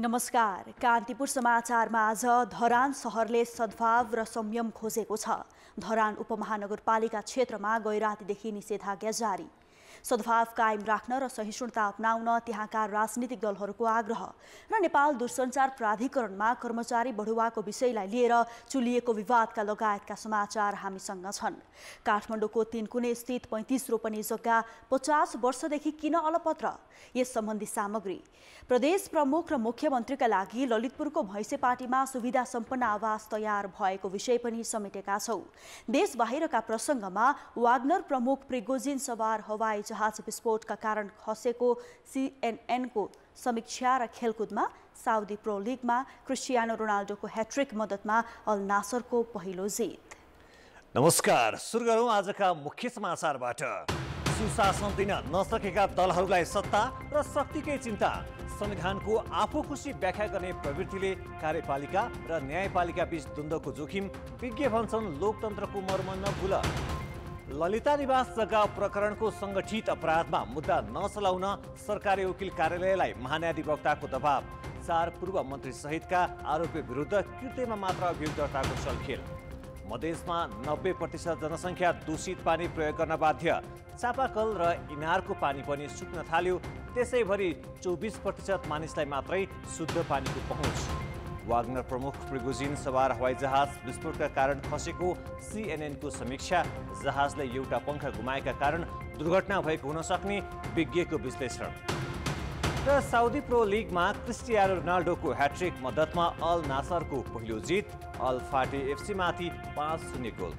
नमस्कार। कान्तिपुर समाचारमा आज धरान शहरले सद्भाव र संयम खोजेको छ। धरान उपमहानगरपालिका क्षेत्रमा गैरातीदेखि निषेधाज्ञा जारी। सद्भाव कायम राख्न र सहिष्णुता अपनाउन त्यहाँका राजनीतिक दलहरूको आग्रह र नेपाल दूरसञ्चार प्राधिकरणमा कर्मचारी बढुवाको विषयलाई लिएर चुलिएको विवादका लगायतका समाचार हामीसँग छन्। काठमाडौँको तीनकुने स्थित 35 रोपनी जग्गा 50 वर्षदेखि किन अलपत्र, यस सम्बन्धी सामग्री। प्रदेश प्रमुख र मुख्यमन्त्रीका लागि ललितपुरको भैँसेपाटीमा सुविधा सम्पन्न आवास तयार भएको विषय पनि समेटेका छौं। देश बाहिरका प्रसङ्गमा वाग्नर प्रमुख प्रिगोजिन सवार हवाई जहाज विस्फोटका कारण खसेको सीएनएनको समीक्षा र खेलकुदमा साउदी प्रो लिगमा क्रिस्टियानो रोनाल्डोको ह्याट्रिक मद्दतमा अल नासरको पहिलो जित। नमस्कार, सुरु गरौँ आजका मुख्य समाचारबाट। सुशासन दिन नसकेका दलहरूलाई सत्ता र शक्तिकै चिन्ता। संविधानको आफू खुसी व्याख्या गर्ने प्रवृत्तिले कार्यपालिका र न्यायपालिका बीच द्वन्द्वको जोखिम। विज्ञ भन्छन् लोकतन्त्रको मर्म नभुल। ललिता निवास जग्गा प्रकरणको संगठित अपराधमा मुद्दा नचलाउन सरकारी वकिल कार्यालयलाई महान्यायाधिवक्ताको दबाव। 4 पूर्व मन्त्री सहितका आरोपी विरुद्ध कृत्यमा मात्र अभियोग दर्ताको चलखेल। मधेसमा 90% जनसङ्ख्या दूषित पानी प्रयोग गर्न बाध्य। चापाकल र इनारको पानी पनि सुक्न थाल्यो। त्यसैभरि 24% मानिसलाई मात्रै शुद्ध पानीको पहुँच। वाग्नर प्रमुख प्रिगोजिन सवार हवाई जहाज विस्फोटका कारण खसेको सीएनएनको समीक्षा। जहाजले एउटा पंखा गुमाएका कारण दुर्घटना भएको हुन सक्ने विज्ञको विश्लेषण। र साउदी प्रो लिगमा क्रिस्टियानो रोनाल्डोको ह्याट्रिक मद्दतमा अल नासरको पहिलो जित। अल फाटे एफसी माथि 5-0 गोल।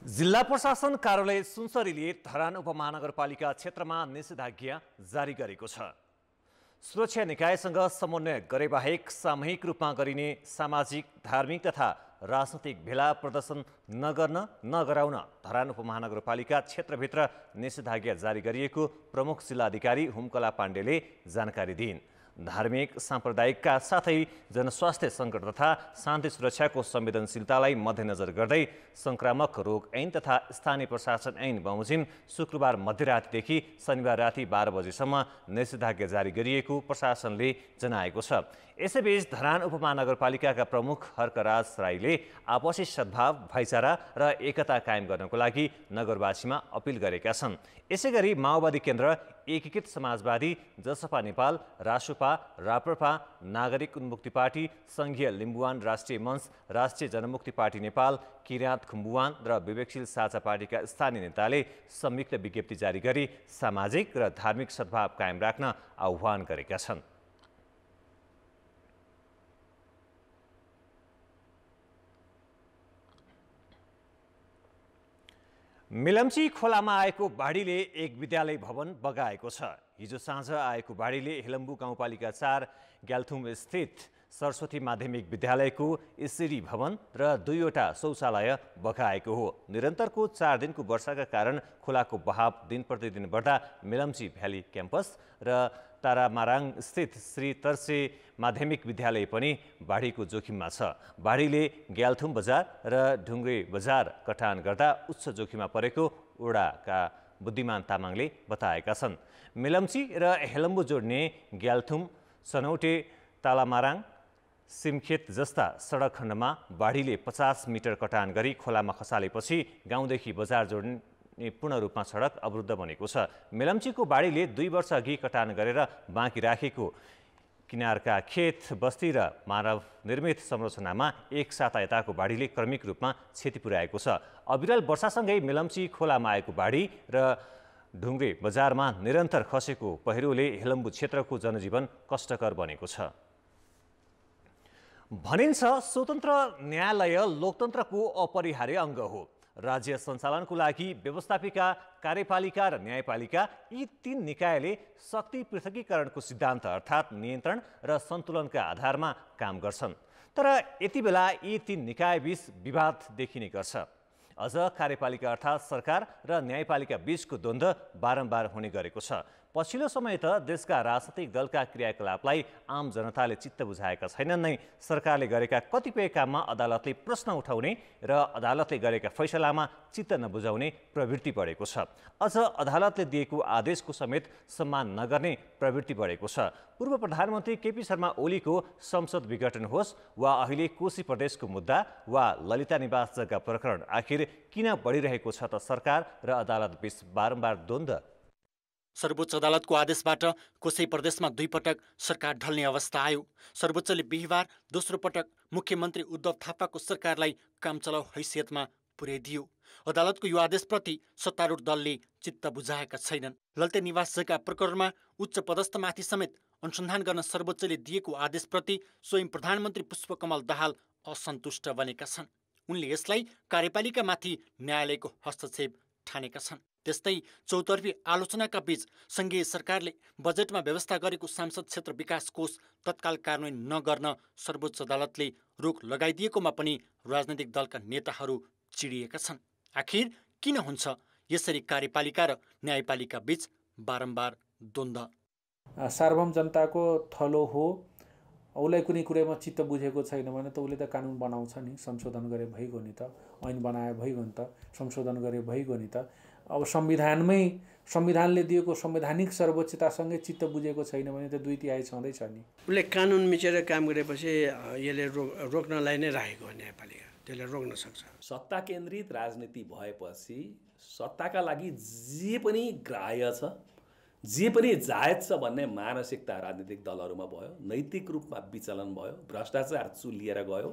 जिल्ला प्रशासन कार्यालय सुनसरीले धरान उपमहानगरपालिका क्षेत्रमा निषेधाज्ञा जारी गरेको छ। सुरक्षा निकायसँग समन्वय गरे बाहेक सामूहिक रूपमा गरिने सामाजिक, धार्मिक तथा राजनैतिक भेला प्रदर्शन नगराउन धरान उपमहानगरपालिका क्षेत्रभित्र निषेधाज्ञा जारी गरिएको प्रमुख जिल्लाधिकारी हुमकला पाण्डेले जानकारी दिइन्। धार्मिक, साम्प्रदायिकका साथै जनस्वास्थ्य सङ्कट तथा शान्ति सुरक्षाको संवेदनशीलतालाई मध्यनजर गर्दै संक्रामक रोग ऐन तथा स्थानीय प्रशासन ऐन बमोजिम शुक्रबार मध्यरातदेखि शनिबार राति 12 बजेसम्म निषेधाज्ञा जारी गरिएको प्रशासनले जनाएको छ। यसैबीच धरान उपमहानगरपालिकाका प्रमुख हर्कराज राईले आपसी सद्भाव, भाइचारा र एकता कायम गर्नको लागि नगरवासीमा अपिल गरेका छन्। यसैगरी माओवादी केन्द्र, एकीकृत समाजवादी, जसपा नेपाल, रासोपा, राप्रपा, नागरिक उन्मुक्ति पार्टी, संघीय लिम्बुवान राष्ट्रिय मञ्च, राष्ट्रिय जनमुक्ति पार्टी नेपाल, किराँत खुम्बुवान र विवेकशील साझा पार्टीका स्थानीय नेताले संयुक्त विज्ञप्ति जारी गरी सामाजिक र धार्मिक सद्भाव कायम राख्न आह्वान गरेका छन्। मिलम्ची खोलामा आएको बाढीले एक विद्यालय भवन बगाएको छ। हिजो साँझ आएको बाढीले हेलम्बु गाउँपालिका 4 ग्याल्थुम स्थित सरस्वती माध्यमिक विद्यालयको एसिडी भवन र 2वटा शौचालय बगाएको हो। निरन्तरको 4 दिनको वर्षाका कारण खोलाको बहाव दिन प्रतिदिन बढ्दा मिलम्ची भ्याली क्याम्पस र तारामाराङ स्थित श्री तर्से माध्यमिक विद्यालय पनि बाढीको जोखिममा छ। बाढीले ग्याल्थुम बजार र ढुङ्ग्रे बजार कटान गर्दा उच्च जोखिममा परेको ओडाका बुद्धिमान तामाङले बताएका छन्। मिलम्ची र हेलम्बु जोड्ने ग्याल्थुम, सनौटे, तालामाराङ, सिमखेत जस्ता सडक खण्डमा बाढीले 50 मिटर कटान गरी खोलामा खसालेपछि गाउँदेखि बजार जोड्ने पूर्ण रूपमा सडक अवरुद्ध बनेको छ। मिलम्चीको बाढीले 2 वर्ष अघि कटान गरेर बाँकी राखेको किनारका खेत, बस्ती र मानव निर्मित संरचनामा एक साता यताको बाढीले क्रमिक रूपमा क्षति पुर्याएको छ। अविरल वर्षासँगै मिलम्ची खोलामा आएको बाढी र ढुङ्ग्रे बजारमा निरन्तर खसेको पहिरोले हेलम्बु क्षेत्रको जनजीवन कष्टकर बनेको छ। भनिन्छ स्वतन्त्र न्यायालय लोकतन्त्रको अपरिहार्य अङ्ग हो। राज्य सञ्चालनको लागि व्यवस्थापिका, कार्यपालिका र न्यायपालिका यी 3 निकायले शक्ति पृथकीकरणको सिद्धान्त अर्थात् नियन्त्रण र सन्तुलनका आधारमा काम गर्छन्। तर यति बेला यी 3 निकायबीच विवाद देखिने गर्छ। अझ कार्यपालिका अर्थात् सरकार र न्यायपालिका बीचको द्वन्द्व बारम्बार हुने गरेको छ। पछिल्लो समय त देशका राजनीतिक दलका क्रियाकलापलाई आम जनताले चित्त बुझाएका छैनन् नै सरकारले गरेका कतिपय काममा अदालतले प्रश्न उठाउने र अदालतले गरेका फैसलामा चित्त नबुझाउने प्रवृत्ति बढेको छ। अझ अदालतले दिएको आदेशको समेत सम्मान नगर्ने प्रवृत्ति बढेको छ। पूर्व प्रधानमन्त्री केपी शर्मा ओलीको संसद विघटन होस् वा अहिले कोशी प्रदेशको मुद्दा वा ललिता निवास जग्गा प्रकरण आखिर किन बढिरहेको छ त सरकार र अदालत बीच बारम्बार द्वन्द्व? सर्वोच्च अदालतको आदेशबाट कोशी प्रदेशमा 2 पटक सरकार ढल्ने अवस्था आयो। सर्वोच्चले बिहिबार दोस्रो पटक मुख्यमन्त्री उद्धव थापाको सरकारलाई कामचलाउ हैसियतमा पुर्याइदियो। अदालतको यो आदेशप्रति सत्तारूढ दलले चित्त बुझाएका छैनन्। ललिता निवास जग्गा प्रकरणमा उच्च पदस्थमाथि समेत अनुसन्धान गर्न सर्वोच्चले दिएको आदेशप्रति स्वयं प्रधानमन्त्री पुष्पकमल दाहाल असन्तुष्ट बनेका छन्। उनले यसलाई कार्यपालिकामाथि न्यायालयको हस्तक्षेप ठानेका छन्। त्यस्तै चौतर्फी आलोचनाका बीच सङ्घीय सरकारले बजेटमा व्यवस्था गरेको सांसद क्षेत्र विकास कोष तत्काल कार्यान्वयन नगर्न सर्वोच्च अदालतले रोक लगाइदिएकोमा पनि राजनैतिक दलका नेताहरू चिडिएका छन्। आखिर किन हुन्छ यसरी कार्यपालिका र न्यायपालिका बीच बारम्बार द्वन्द्व? सार्वभौम जनताको थलो हो, उसलाई कुनै कुरामा चित्त बुझेको छैन भने त उसले त कानुन बनाउँछ नि, संशोधन गरे भइगयो नि त, ऐन बनाए भइगयो नि त, संशोधन गरे भइगयो नि त। अब संविधानले दिएको संवैधानिक सर्वोच्चतासँगै चित्त बुझेको छैन भने त 2/3 छँदैछ नि। उसले कानुन मिचेर काम गरेपछि यसले रोक्नलाई नै राखेको हो न्यायपालिका, त्यसले रोक्न सक्छ। सत्ता केन्द्रित राजनीति भएपछि सत्ताका लागि जे पनि ग्राह्य छ, जे पनि जायज छ भन्ने मानसिकता राजनीतिक दलहरूमा भयो। नैतिक रूपमा विचलन भयो, भ्रष्टाचार चुलिएर गयो।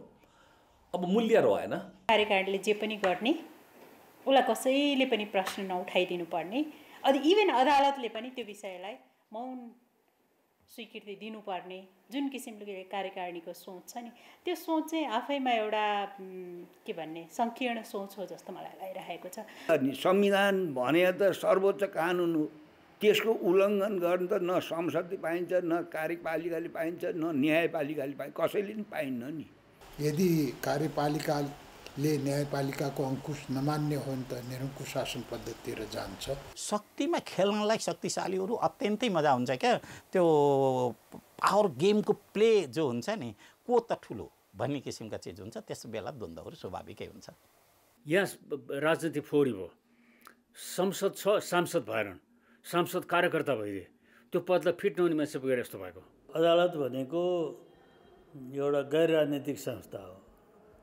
अब मूल्य रहेन। कार्यकारिणीले जे पनि गर्ने उसलाई कसैले पनि प्रश्न नउठाइदिनु पर्ने, अनि इभन अदालतले पनि त्यो विषयलाई मौन स्वीकृति दिनुपर्ने जुन किसिमले कार्यकारिणीको सोच छ नि, त्यो सोच चाहिँ आफैमा एउटा के भन्ने सङ्कीर्ण सोच हो जस्तो मलाई लागिरहेको छ। संविधान भने त सर्वोच्च कानुन हो, त्यसको उल्लङ्घन गर्न त न संसदले पाइन्छ, न कार्यपालिकाले पाइन्छ, न न्यायपालिकाले पाइन्छ, कसैले पनि पाइन्न नि। यदि कार्यपालिकाले न्यायपालिकाको अंकुश नमान्ने हो भने त निरङ्कुश शासन पद्धतितिर जान्छ। शक्तिमा खेल्नलाई शक्तिशालीहरू अत्यन्तै मजा हुन्छ क्या। त्यो पावर गेमको प्ले जो हुन्छ नि, को त ठुलो भन्ने किसिमका चिज हुन्छ, त्यस बेला द्वन्द्वहरू स्वाभाविकै हुन्छ। यहाँ राजनीति फोडी भयो। संसद छ, सांसद भएनन्, सांसद कार्यकर्ता भइदिए, त्यो पदलाई फिट नहुने मान्छे पुगेर यस्तो भएको। अदालत भनेको एउटा गैर राजनीतिक संस्था हो,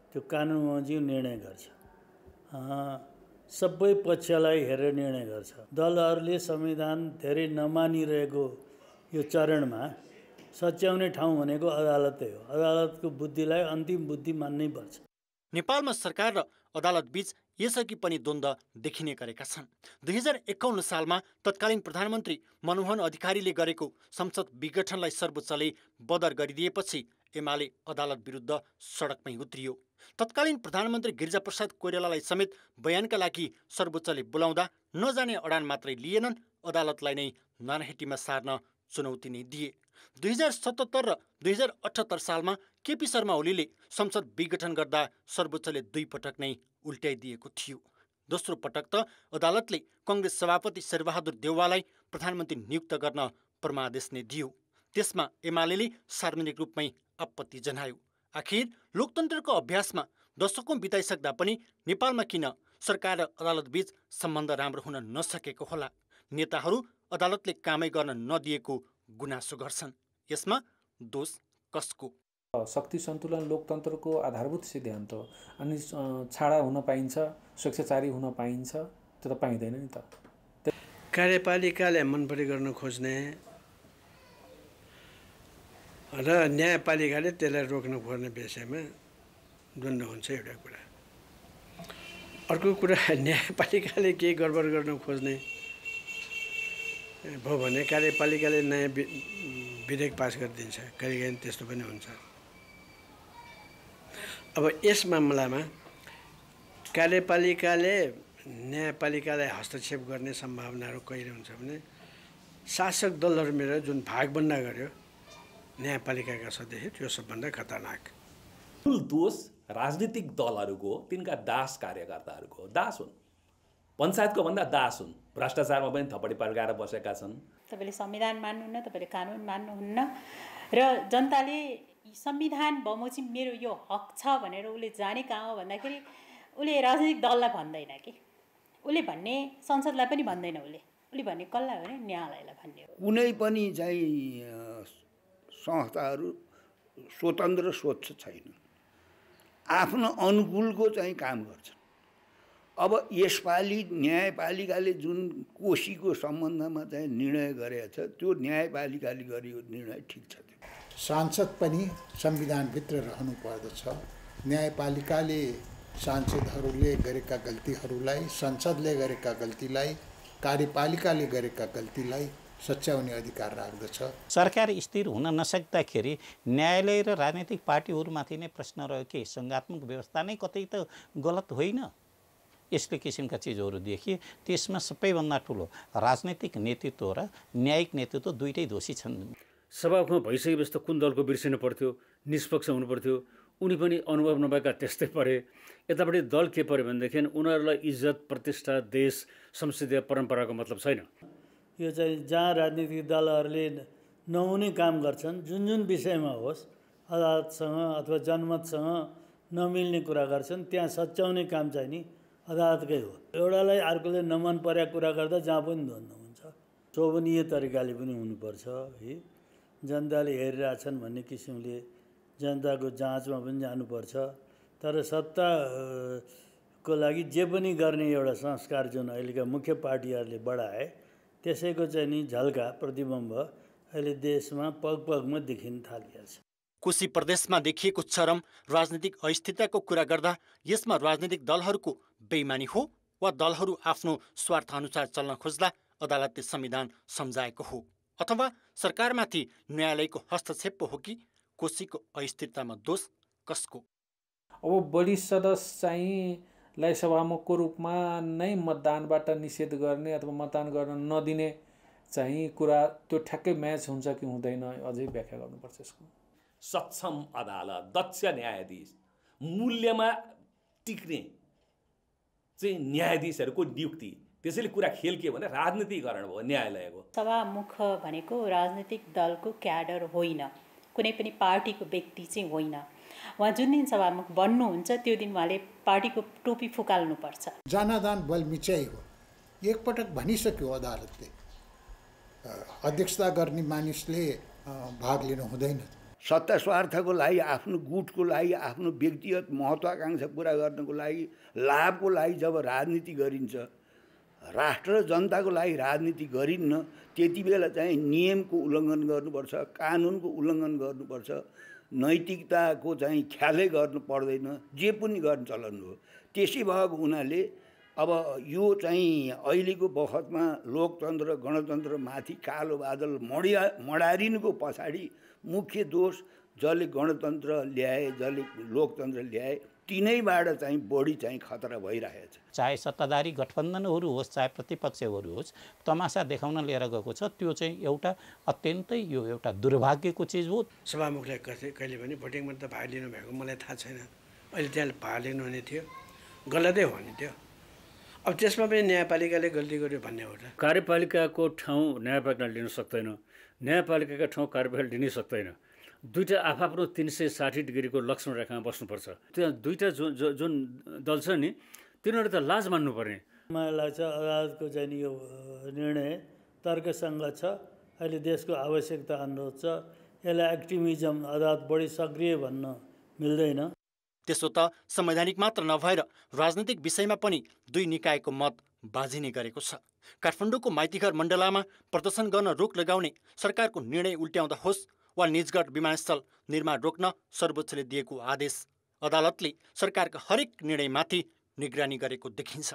त्यो कानुन बमोजिम निर्णय गर्छ, सबै पक्षलाई हेरेर निर्णय गर्छ। दलहरूले संविधान धेरै नमानिरहेको यो चरणमा सच्याउने ठाउँ भनेको अदालतै हो। अदालतको बुद्धिलाई अन्तिम बुद्धि मान्नै पर्छ। नेपालमा सरकार र अदालत बीच यसअघि पनि द्वन्द्व देखिने गरेका छन्। 2051 सालमा तत्कालीन प्रधानमन्त्री मनमोहन अधिकारीले गरेको संसद विघटनलाई सर्वोच्चले बदर गरिदिएपछि एमाले अदालत विरुद्ध सडकमै उत्रियो। तत्कालीन प्रधानमन्त्री गिरिजाप्रसाद कोइरालालाई समेत बयानका लागि सर्वोच्चले बोलाउँदा नजाने अडान मात्रै लिएनन्, अदालतलाई नै नानहेटीमा सार्न चुनौती नै दिए। 2077 र 2078 सालमा केपी शर्मा ओलीले संसद विघटन गर्दा सर्वोच्चले 2 पटक नै उल्ट्याइदिएको थियो। दोस्रो पटक त अदालतले कङ्ग्रेस सभापति शेरबहादुर देउवालाई प्रधानमन्त्री नियुक्त गर्न परमादेश नै दियो। त्यसमा एमाले सार्वजनिक रूपमै आपत्ति जनायो। आखिर लोकतन्त्रको अभ्यासमा दशकौं बिताइसक्दा पनि नेपालमा किन सरकार र अदालत बीच सम्बन्ध राम्रो हुन नसकेको होला? नेताहरू अदालतले कामै गर्न नदिएको गुनासो गर्छन्। यसमा दोष कसको? शक्ति सन्तुलन लोकतन्त्रको आधारभूत सिद्धान्त हो। अनि छाडा हुन पाइन्छ, स्वेच्छाचारी हुन पाइन्छ, त्यो त पाइँदैन नि त। कार्यपालिकाले मनपरी गर्न खोज्ने र न्यायपालिकाले त्यसलाई रोक्न खोज्ने विषयमा द्वन्द्व हुन्छ एउटा कुरा। अर्को कुरा, न्यायपालिकाले केही गडबड गर्न खोज्ने भयो भने कार्यपालिकाले नयाँ विधेयक पास गरिदिन्छ, कहिलेकाहीँ त्यस्तो पनि हुन्छ। अब यस मामलामा कार्यपालिकाले न्यायपालिकालाई हस्तक्षेप गर्ने सम्भावनाहरू कहिले हुन्छ भने शासक दलहरूमा जुन भागभण्डा गर्यो न्यायपालिकाका सदस्य, त्यो सबभन्दा खतरनाक। मूल दोष राजनीतिक दलहरूको, तिनका दास कार्यकर्ताहरूको दास हुन्। पञ्चायतको भन्दा दास हुन्, भ्रष्टाचारमा पनि थपडी पड्काएर बसेका छन्। तपाईँले संविधान मान्नुहुन्न, तपाईँले कानुन मान्नुहुन्न र जनताले संविधान बमोजिम मेरो यो हक छ भनेर उसले जाने कहाँ हो भन्दाखेरि उसले राजनीतिक दललाई भन्दैन कि, उसले भन्ने संसदलाई पनि भन्दैन, उसले भन्ने कसलाई भने न्यायालयलाई भन्ने हो। कुनै पनि चाहिँ संस्थाहरू स्वतन्त्र सोच छैन, आफ्नो अनुकूलको चाहिँ काम गर्छ। अब यसपालि न्यायपालिकाले जुन कोशीको सम्बन्धमा चाहिँ निर्णय गरेको छ त्यो न्यायपालिकाले गरेको निर्णय ठिक छ। सांसद पनि संविधानभित्र रहनु पर्दछ। न्यायपालिकाले सांसदहरूले गरेका गल्तीहरूलाई, संसदले गरेका गल्तीलाई, कार्यपालिकाले गरेका गल्तीलाई सच्याउने अधिकार राख्दछ। सरकार स्थिर हुन नसक्दाखेरि न्यायालय र राजनीतिक पार्टीहरूमाथि नै प्रश्न रह्यो कि सङ्घात्मक व्यवस्था नै कतै त गलत होइन। यस्तो किसिमका चिजहरू देखिए त्यसमा सबैभन्दा ठुलो राजनीतिक नेतृत्व र न्यायिक नेतृत्व दुइटै दोषी छन्। सभामुखमा भइसकेपछि त कुन दलको बिर्सिनु पर्थ्यो, निष्पक्ष हुनु पर्थ्यो। उनी पनि अनुभव नभएका त्यस्तै परे। यतापट्टि दल के पर्यो भनेदेखि उनीहरूलाई इज्जत, प्रतिष्ठा, देश, संसदीय परम्पराको मतलब छैन। यो चाहिँ जहाँ राजनीतिक दलहरूले नहुने काम गर्छन्, जुन जुन विषयमा होस्, अदालतसँग अथवा जनमतसँग नमिल्ने कुरा गर्छन्, त्यहाँ सच्याउने काम चाहिँ नि अदालतकै हो। एउटालाई अर्कोले नमन परेको कुरा गर्दा जहाँ पनि द्वन्द्व हुन्छ। शोभनीय तरिकाले पनि हुनुपर्छ है। जनताले हेरिरहेछन् भन्ने किसिमले जनताको जाँचमा पनि जानुपर्छ। तर सत्ताको लागि जे पनि गर्ने एउटा संस्कार जुन अहिलेका मुख्य पार्टीहरूले बढाए त्यसैको चाहिँ नि झल्का प्रतिबिम्ब अहिले देशमा पगपगमा देखिन थालिएको छ। कोशी प्रदेशमा देखिएको चरम राजनीतिक अस्थिरताको कुरा गर्दा यसमा राजनीतिक दलहरूको बेइमानी हो वा दलहरू आफ्नो स्वार्थ अनुसार चल्न खोज्दा अदालतले संविधान सम्झाएको हो, अथवा सरकारमाथि न्यायालयको हस्तक्षेप पो हो कि कोशीको अस्थिरतामा दोष कसको? अब बढी सदस्य चाहिँ लाई सभामुखको रूपमा नै मतदानबाट निषेध गर्ने अथवा मतदान गर्न नदिने चाहिँ कुरा त्यो ठ्याक्कै म्याच हुन्छ कि हुँदैन, अझै व्याख्या गर्नुपर्छ यसको। सक्षम अदालत, दक्ष न्यायाधीश, मूल्यमा टिक्ने चाहिँ न्यायाधीशहरूको नियुक्ति, त्यसैले कुरा खेल के भने राजनीतिकरण भयो न्यायालयको। सभामुख भनेको राजनीतिक दलको क्याडर होइन, कुनै पनि पार्टीको व्यक्ति चाहिँ होइन। उहाँ जुन दिन सभामुख बन्नुहुन्छ त्यो दिन उहाँले पार्टीको टोपी फुकाल्नुपर्छ। जनादान बल मिच्याइ हो, एकपटक भनिसक्यो अदालतले, अध्यक्षता गर्ने मानिसले भाग लिनु हुँदैन। सत्ता स्वार्थको लागि, आफ्नो गुटको लागि, आफ्नो व्यक्तिगत महत्त्वाकांक्षा पुरा गर्नको लागि, लाभको लागि जब राजनीति गरिन्छ, राष्ट्र र जनताको लागि राजनीति गरिन्न, त्यति बेला चाहिँ नियमको उल्लङ्घन गर्नुपर्छ, कानुनको उल्लङ्घन गर्नुपर्छ, नैतिकताको चाहिँ ख्यालै गर्नु पर्दैन, जे पनि गर्न चलन हो। त्यसै भएको हुनाले अब यो चाहिँ अहिलेको बखतमा लोकतन्त्र गणतन्त्रमाथि कालो बादल मडारिनुको पछाडि मुख्य दोष जसले गणतन्त्र ल्याए, जसले लोकतन्त्र ल्याए, तिनैबाट चाहिँ बढी चाहिँ खतरा भइरहेको छ। चाहे सत्ताधारी गठबन्धनहरू होस्, चाहे प्रतिपक्षहरू होस्, तमासा देखाउन लिएर गएको छ। त्यो चाहिँ एउटा अत्यन्तै यो एउटा दुर्भाग्यको चिज हो। सभामुखले कहिले पनि भोटिङमा त भाग लिनु भएको मलाई थाहा छैन। अहिले त्यहाँ भाग लिनुहुने थियो, गलतै हो नि त्यो। अब त्यसमा पनि न्यायपालिकाले गल्ती गर्यो भन्ने हो र? कार्यपालिकाको ठाउँ न्यायपालिकाले लिन सक्दैन, न्यायपालिकाका ठाउँ कार्यपालिकाले लिनै सक्दैन। दुईवटा आफ्नो 360 डिग्रीको लक्ष्मण रेखामा बस्नुपर्छ। त्यो दुईवटा जुन दल छ नि तिनीहरू त लाज मान्नुपर्ने। मलाई लाग्छ अदालतको चाहिँ यो निर्णय तर्कसङ्गत छ। अहिले देशको आवश्यकता अनुरोध छ, यसलाई एक्टिभिजम, अदालत बढी सक्रिय भन्न मिल्दैन। त्यसो त संवैधानिक मात्र नभएर राजनीतिक विषयमा पनि दुई निकायको मत बाजिने गरेको छ। काठमाडौँको माइतीघर मण्डलामा प्रदर्शन गर्न रोक लगाउने सरकारको निर्णय उल्ट्याउँदा होस् वा निजगढ विमानस्थल निर्माण रोक्न सर्वोच्चले दिएको आदेश, अदालतले सरकारका हरेक निर्णयमाथि निगरानी गरेको देखिन्छ।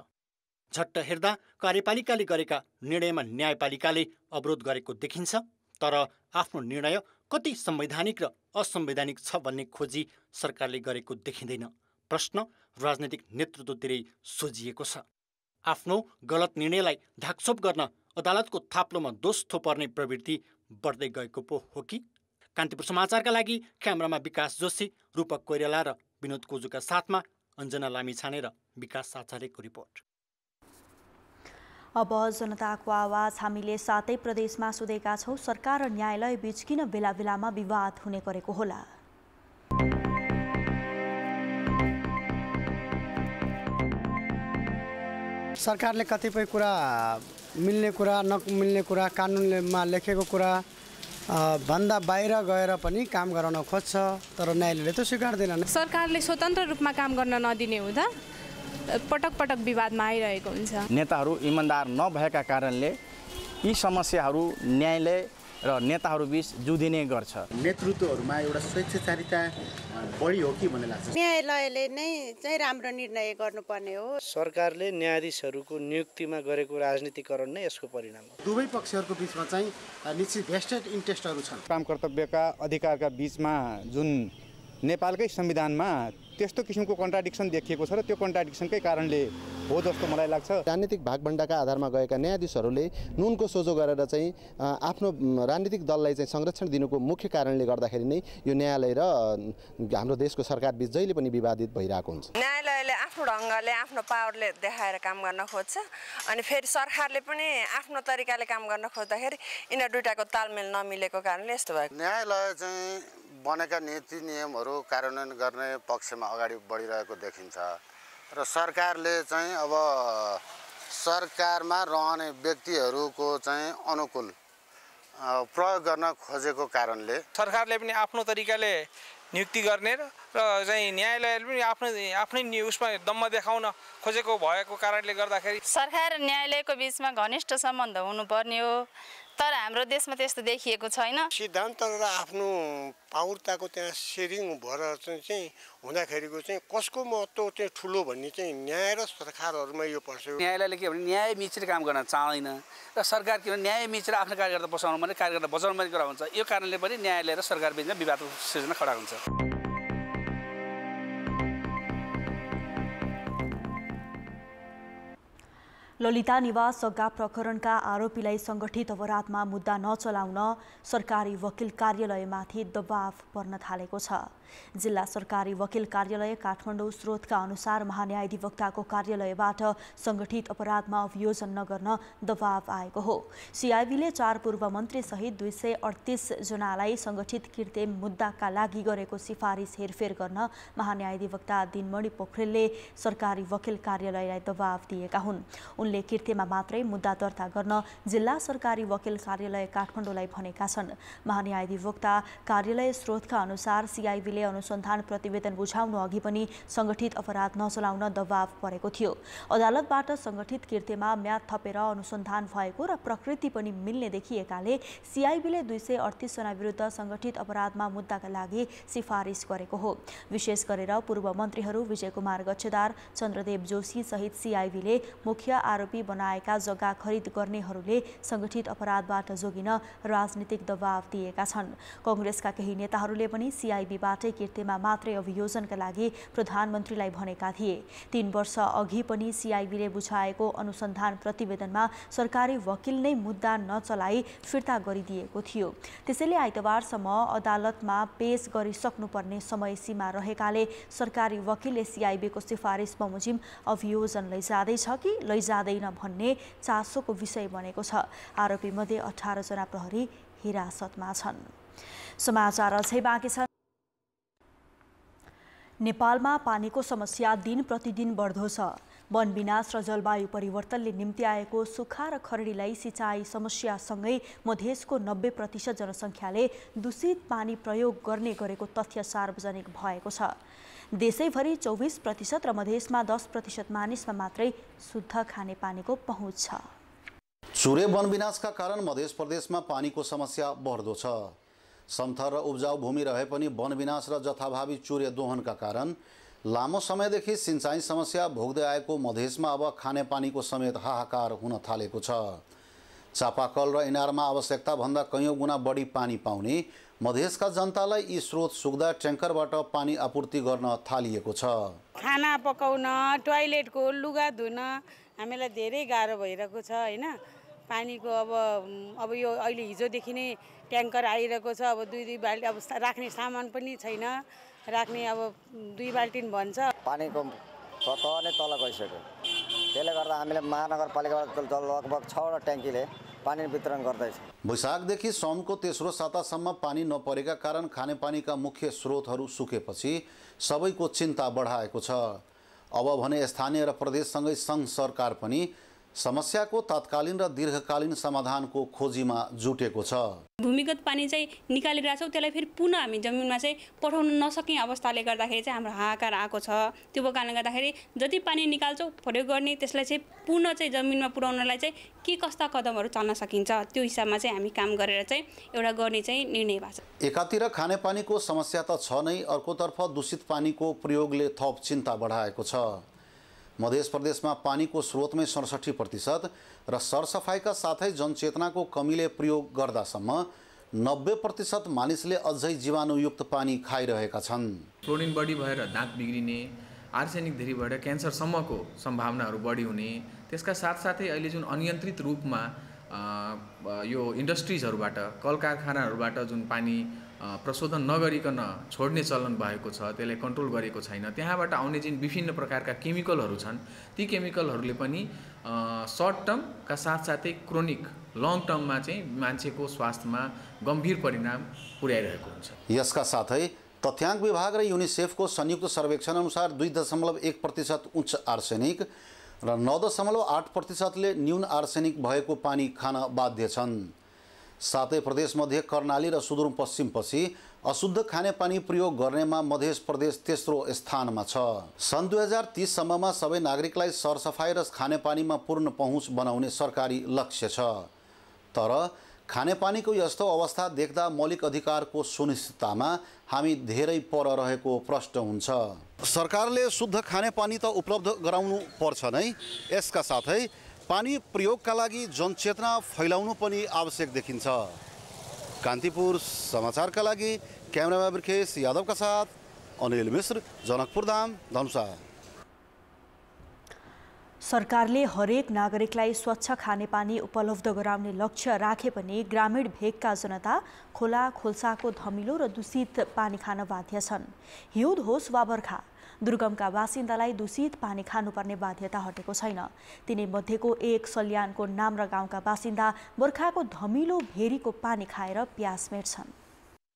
झट्ट हेर्दा कार्यपालिकाले गरेका निर्णयमा न्यायपालिकाले अवरोध गरेको देखिन्छ। तर आफ्नो निर्णय कति संवैधानिक र असंवैधानिक छ भन्ने खोजी सरकारले गरेको देखिँदैन। प्रश्न राजनीतिक नेतृत्वतिरै सोझिएको छ। आफ्नो गलत निर्णयलाई ढाकछोप गर्न अदालतको थाप्लोमा दोष थोपर्ने प्रवृत्ति बढ्दै गएको पो हो कि? कान्तिपुर समाचारका लागि क्यामेरामा विकास जोशी, रूपक कोइराला र विनोद कोजुका साथमा अञ्जना लामिछाने र विकास आचार्यको रिपोर्ट। अब जनताको आवाज हामीले 7 प्रदेशमा सोधेका छौँ। सरकार र न्यायालय बीच किन बेला बेलामा विवाद हुने गरेको होला? सरकारले कतिपय कुरा मिल्ने कुरा नमिल्ने कुरा कानुनमा लेखेको कुरा भन्दा बाहिर गएर पनि काम गराउन खोज्छ, तर न्यायालयले त स्वीकार्दैन। सरकारले स्वतन्त्र रूपमा काम गर्न नदिने हुँदा पटक पटक विवादमा आइरहेको हुन्छ। नेताहरू इमान्दार नभएका कारणले यी समस्याहरू न्यायालय र नेताहरू बीच जुधिने गर्छ। नेतृत्वहरूमा एउटा स्वेच्छाचारिता बढी हो कि भन्ने लाग्छ। न्यायालयले नै चाहिँ राम्रो निर्णय गर्नुपर्ने हो। सरकारले न्यायाधीशहरूको नियुक्तिमा गरेको राजनीतिकरण नै यसको परिणाम हो। दुवै पक्षहरूको बीचमा चाहिँ निश्चित भेस्टेड इन्ट्रेस्टहरू छन्। काम कर्तव्यका अधिकारका बीचमा जुन नेपालकै संविधानमा त्यस्तो किसिमको कन्ट्राडिक्सन देखिएको छ र त्यो कन्ट्राडिक्सनकै कारणले हो जस्तो मलाई लाग्छ। राजनीतिक भागभण्डाका आधारमा गएका न्यायाधीशहरूले नुनको सोझो गरेर चाहिँ आफ्नो राजनीतिक दललाई चाहिँ संरक्षण दिनुको मुख्य कारणले गर्दाखेरि नै यो न्यायालय र हाम्रो देशको सरकार बीच जहिले पनि विवादित भइरहेको हुन्छ। न्यायालयले आफ्नो ढङ्गले आफ्नो पावरले देखाएर काम गर्न खोज्छ, अनि फेरि सरकारले पनि आफ्नो तरिकाले काम गर्न खोज्दाखेरि यिनीहरू दुईटाको तालमेल नमिलेको कारणले यस्तो भयो। न्यायालय चाहिँ बनेका नीति नियमहरू कार्यान्वयन गर्ने पक्षमा अगाडि बढिरहेको देखिन्छ र सरकारले चाहिँ अब सरकारमा रहने व्यक्तिहरूको चाहिँ अनुकूल प्रयोग गर्न खोजेको कारणले सरकारले पनि आफ्नो तरिकाले नियुक्ति गर्ने र चाहिँ न्यायालयले पनि आफ्नै उसमा दम्म देखाउन खोजेको भएको कारणले गर्दाखेरि सरकार र न्यायालयको बिचमा घनिष्ठ सम्बन्ध हुनुपर्ने हो, तर हाम्रो देशमा त्यस्तो देखिएको छैन। सिद्धान्त र आफ्नो पाउरताको त्यहाँ सेयरिङ भएर चाहिँ हुँदाखेरिको चाहिँ कसको महत्त्व चाहिँ ठुलो भन्ने चाहिँ न्याय र सरकारहरूमा यो पर्छ। न्यायालयले के भने न्याय मिचेर काम गर्न चाहदैन र सरकार के भने न्याय मिचेर आफ्नो कार्यकर्ता बचाउनु भने कार्यकर्ता बचाउनु पनि कुरा हुन्छ। यो कारणले पनि न्यायालय र सरकार बिचमा विवादको सिर्जना खडा हुन्छ। ललिता निवास जग्गा प्रकरणका आरोपीलाई सङ्गठित अपराधमा मुद्दा नचलाउन सरकारी वकिल कार्यालयमाथि दबाव पर्न थालेको छ। जिल्ला सरकारी वकिल कार्यालय काठमाडौँ स्रोतका अनुसार महान्यायाधिवक्ताको कार्यालयबाट सङ्गठित अपराधमा अभियोजन नगर्न दबाव आएको हो। सिआइबीले 4 पूर्व मन्त्री सहित 238 जनालाई सङ्गठित कृत्य मुद्दाका लागि गरेको सिफारिस हेरफेर गर्न महान्यायाधिवक्ता दिनमणि पोखरेलले सरकारी वकिल कार्यालयलाई दबाव दिएका हुन्। उनले कृत्यमा मात्रै मुद्दा दर्ता गर्न जिल्ला सरकारी वकिल कार्यालय काठमाडौँलाई भनेका छन्। महान्यायाधिवक्ता कार्यालय स्रोतका अनुसार सिआइबीले अनुसन्धान प्रतिवेदन बुझाउनु अघि पनि सङ्गठित अपराध नचलाउन दबाव परेको थियो। अदालतबाट सङ्गठित कृत्यमा म्याद थपेर अनुसन्धान भएको र प्रकृति पनि मिल्ने देखिएकाले सिआइबीले 238 जना विरुद्ध सङ्गठित अपराधमा मुद्दाका लागि सिफारिस गरेको हो। विशेष गरेर पूर्व मन्त्रीहरू विजय कुमार गच्छेदार, चन्द्रदेव जोशी सहित सिआइबीले मुख्य आरोपी बनाएका जग्गा खरिद गर्नेहरूले सङ्गठित अपराधबाट जोगिन राजनीतिक दबाव दिएका छन्। कङ्ग्रेसका केही नेताहरूले पनि सिआइबीबाटै कृत्यमा मात्रै अभियोजनका लागि प्रधानमन्त्रीलाई भनेका थिए। 3 वर्ष अघि पनि सिआइबीले बुझाएको अनुसन्धान प्रतिवेदनमा सरकारी वकिल नै मुद्दा नचलाई फिर्ता गरिदिएको थियो। त्यसैले आइतबारसम्म अदालतमा पेश गरिसक्नुपर्ने समय सीमा रहेकाले सरकारी वकिलले सिआइबीको सिफारिस बमोजिम अभियोजन लैजाँदैछ कि लैजाँदैन भन्ने चासोको विषय बनेको छ। आरोपीमध्ये 18 जना प्रहरी हिरासतमा छन्। समाचार अझै बाँकी छ। नेपालमा पानीको समस्या दिन प्रतिदिन बढ्दो छ। वन विनाश र जलवायु परिवर्तनले निम्ति आएको सुक्खा र खरेडीलाई सिँचाइ समस्यासँगै मधेसको 90% जनसङ्ख्याले दूषित पानी प्रयोग गर्ने गरेको तथ्य सार्वजनिक भएको छ। देशैभरि 24% र मधेसमा 10% मानिसमा मात्रै शुद्ध खाने पानीको पहुँच छ। चुरे वन विनाशका कारण मध्य प्रदेशमा पानीको समस्या बढ्दो छ। समथर र उब्जाउ भूमि रहे पनि वन विनाश र जथाभावी चुरे दोहनका कारण लामो समयदेखि सिंचाइ समस्या भोग्दै आएको मधेसमा अब खानेपानीको समेत हाहाकार हुन थालेको छ। चापाकल र इनारमा आवश्यकता भन्दा कैयौँ गुणा बढी पानी पाउने मधेसका जनतालाई यी स्रोत सुक्दा ट्याङ्करबाट पानी आपूर्ति गर्न थालिएको छ। खाना पकाउन, टोयलेटको लुगा धुन हामीलाई धेरै गाह्रो भइरहेको छ हैन। पानीको अब यो अहिले हिजोदेखि नै ट्याङ्कर आइरहेको छ। अब 2-2 बाल्टी अब राख्ने सामान पनि छैन, राख्ने अब 2 बाल्टिन भन्छ। पानीको तल नै तल गइसक्यो। त्यसले गर्दा हामीले महानगरपालिकाबाट लगभग 6वटा ट्याङ्कीले पानी वितरण गर्दैछ। वैशाखदेखि साउनको तेस्रो सातासम्म पानी नपरेका कारण खानेपानीका मुख्य स्रोतहरू सुकेपछि सबैको चिन्ता बढाएको छ। अब भने स्थानीय र प्रदेशसँगै सङ्घ सरकार पनि समस्याको तत्कालीन र दीर्घकालीन समाधानको खोजीमा जुटेको छ। भूमिगत पानी चाहिँ निकालिरहेको छौँ, त्यसलाई फेरि पुनः हामी जमिनमा चाहिँ पठाउन नसक्ने अवस्थाले गर्दाखेरि चाहिँ हाम्रो हाहाकार आएको छ। त्यो कारणले गर्दाखेरि जति पानी निकाल्छौँ प्रयोग गर्ने, त्यसलाई चाहिँ पुनः चाहिँ जमिनमा पुर्याउनलाई चाहिँ के कस्ता कदमहरू चल्न सकिन्छ त्यो हिसाबमा चाहिँ हामी काम गरेर चाहिँ एउटा गर्ने चाहिँ निर्णय भएको छ। एकातिर खानेपानीको समस्या त छ नै, अर्कोतर्फ दूषित पानीको प्रयोगले थप चिन्ता बढाएको छ। मध्य प्रदेशमा पानीको स्रोतमै 67% र सरसफाइका साथै जनचेतनाको कमीले प्रयोग गर्दासम्म 90% मानिसले अझै जीवाणुयुक्त पानी खाइरहेका छन्। क्लोरिन बढी भएर दाँत बिग्रिने, आर्सेनिक धेरै भएर क्यान्सरसम्मको सम्भावनाहरू बढी हुने, त्यसका साथसाथै अहिले जुन अनियन्त्रित रूपमा यो इन्डस्ट्रिजहरूबाट, कल कारखानाहरूबाट जुन पानी प्रशोधन नगरिकन छोड्ने चलन भएको छ, त्यसलाई कन्ट्रोल गरेको छैन। त्यहाँबाट आउने जुन विभिन्न प्रकारका केमिकलहरू छन्, ती केमिकलहरूले पनि सर्ट टर्मका साथसाथै क्रोनिक लङ टर्ममा चाहिँ मान्छेको स्वास्थ्यमा गम्भीर परिणाम पुर्याइरहेको हुन्छ। यसका साथै तथ्याङ्क विभाग र युनिसेफको संयुक्त सर्वेक्षण अनुसार 2.1% उच्च आर्सेनिक र 9.8%ले न्यून आर्सेनिक भएको पानी खान बाध्य छन्। साथै प्रदेशमध्ये कर्णाली र सुदूरपश्चिमपछि अशुद्ध खानेपानी प्रयोग गर्नेमा मध्य प्रदेश तेस्रो स्थानमा छ। सन् 2030 सम्ममा सबै नागरिकलाई सरसफाइ र खानेपानीमा पूर्ण पहुँच बनाउने सरकारी लक्ष्य छ। तर खानेपानीको यस्तो अवस्था देख्दा मौलिक अधिकारको सुनिश्चिततामा हामी धेरै पर रहेको प्रश्न हुन्छ। सरकारले शुद्ध खानेपानी त उपलब्ध गराउनु पर्छ नै, यसका साथै पानी प्रयोगका लागि जनचेतना फैलाउनु पनि आवश्यक देखिन्छ। कान्तिपुर समाचारका लागि क्यामेरामा ब्रिकेश यादवका साथ अनिल मिश्र, जनकपुर धाम, धनुषा। सरकारले हरेक नागरिकलाई स्वच्छ खानेपानी उपलब्ध गराउने लक्ष्य राखे पनि ग्रामीण भेगका जनता खोला खोल्साको धमिलो र दूषित पानी खान बाध्य छन्। हिउँद होस् वा बर्खा, दुर्गमका बासिन्दालाई दूषित पानी खानुपर्ने बाध्यता हटेको छैन। तिनै मध्येको एक सल्यानको नाम्रा गाउँका बासिन्दा बर्खाको धमिलो भेरीको पानी खाएर प्यास मेट्छन्।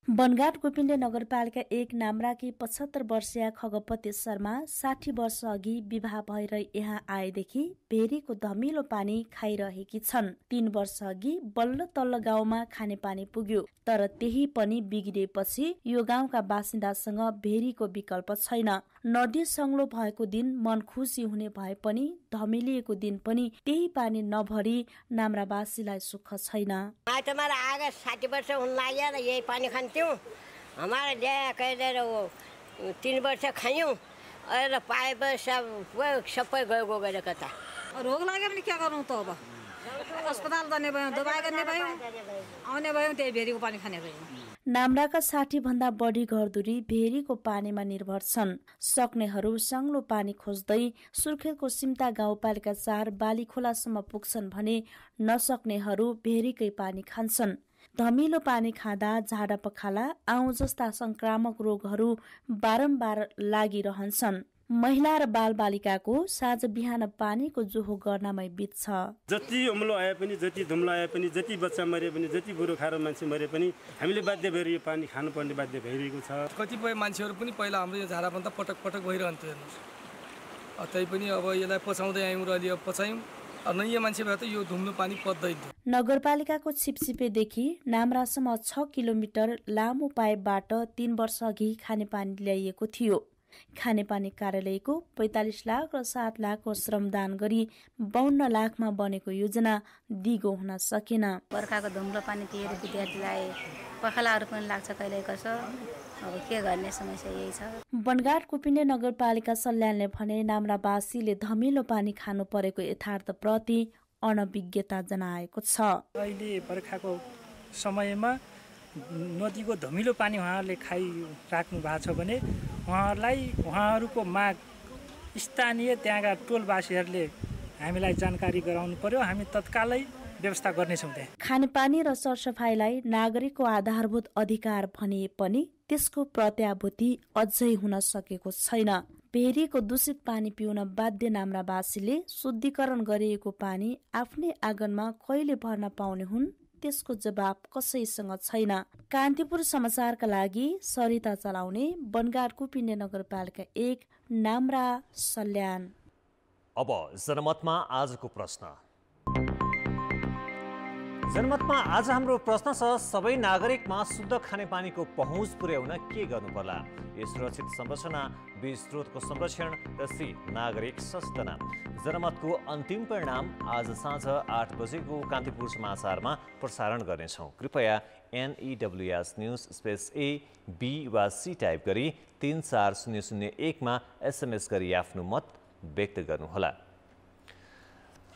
बनघाट गोपिण्डे नगरपालिका 1 नाम्राकी 75 वर्षीय खगपति शर्मा 60 वर्ष अघि विवाह भएर यहाँ आएदेखि भेरीको धमिलो पानी खाइरहेकी छन्। 3 वर्ष अघि बल्ल तल्लो गाउँमा खाने पानी पुग्यो, तर त्यही पनि बिग्रिएपछि यो गाउँका बासिन्दासँग भेरीको विकल्प छैन। नदी सङ्लो भएको दिन मन खुसी हुने भए पनि धमिलिएको दिन पनि त्यही पानी नभरी नाम्रावासीलाई सुख छैन। 60 वर्ष हुन लाग्यो र यही पानी खान्थ्यौँ। हमारा ल्याए कहिलेर 3 वर्ष खायौँ र पाएपछि सबै गएको गएर कता रोग लाग्यो भने के गर्नु त? अब अस्पताल जाने भयौँ, दबाई गर्ने भयौँ, आउने भयौँ, त्यही भेरीको पानी खाने भयौँ। नाम्राका 60 भन्दा बढी घरधुरी भेरीको पानीमा निर्भर छन्। सक्नेहरू सङ्लो पानी खोज्दै सुर्खेतको सिम्ता गाउँपालिका 4 बालीखोलासम्म पुग्छन् भने नसक्नेहरू भेरीकै पानी खान्छन्। धमिलो पानी खाँदा झाडा पखाला आउँ जस्ता संक्रामक रोगहरू बारम्बार लागिरहन्छन्। महिला र बालबालिकाको साँझ बिहान पानीको जोहो गर्नमै बित्छ। जति अम्लो आए पनि, जति धुम्लो आए पनि, जति बच्चा मरे पनि, जति बुढो खारो मान्छे मरे पनि हामीले बाध्य भएर यो पानी खानुपर्ने बाध्य भइरहेको छ। कतिपय मान्छेहरू पनि पहिला हाम्रो यो झाडापन्त पटक पटक भइरहन्थ्यो हेर्नुहोस्। तैपनि अब यसलाई पचाउँदै आयौँ र अलि पचायौँ। नयाँ मान्छे भए त यो धुम्लो पानी पच्दैन। नगरपालिकाको छिपछिपेदेखि नाम्रासम्म 6 किलोमिटर लामो पाइपबाट 3 वर्ष अघि खानेपानी ल्याइएको थियो। खानेपानी कार्यालयको 45 लाख र 7 लाखको श्रमदान गरी 52 लाखमा बनेको योजना दिगो हुन सकेन। बर्खाको धुम्लो पानी तिरेर विद्यार्थीलाई पखालाहरू पनि लाग्छ कहिले कसो। अब के गर्ने, समस्या यही छ। बनघाट गोपिण्डे नगरपालिका सल्यानले भने नाम्रावासीले धमिलो पानी खानु परेको यथार्थप्रति अनभिज्ञता जनाएको छ। अहिले बर्खाको समयमा नदीको धमिलो पानी उहाँहरूले खाइराख्नु भएको छ भने उहाँहरूको माग स्थानीय त्यहाँका टोलवासीहरूले हामीलाई जानकारी गराउनु पर्यो। हामी तत्कालै व्यवस्था गर्नेछौँ। त्यहाँ खानेपानी र सरसफाइलाई नागरिकको आधारभूत अधिकार भनिए पनि त्यसको प्रत्याभूति अझै हुन सकेको छैन। भेरीको दूषित पानी पिउन बाध्य नाम्रावासीले शुद्धिकरण गरिएको पानी आफ्नै आँगनमा कहिले भर्न पाउने हुन् त्यसको जवाब कसैसँग छैन। कान्तिपुर समाचारका लागि सरिता चलाउने, बनगाड कुपिण्डे नगरपालिका 1, नाम्रा सल्यान। अब जनमतमा आजको प्रश्न। जनमतमा आज हाम्रो प्रश्न छ, सबै नागरिकमा शुद्ध खानेपानीको पहुँच पुर्याउन के गर्नु पर्ला? ए सुरक्षित संरचना, बी स्रोतको संरक्षण र सी नागरिक सचेतना। जनमतको अन्तिम परिणाम आज साँझ 8 बजेको कान्तिपुर समाचारमा प्रसारण गर्नेछौँ। कृपया NEWS news space A, B वा C टाइप गरी 34001 SMS गरी आफ्नो मत व्यक्त गर्नुहोला।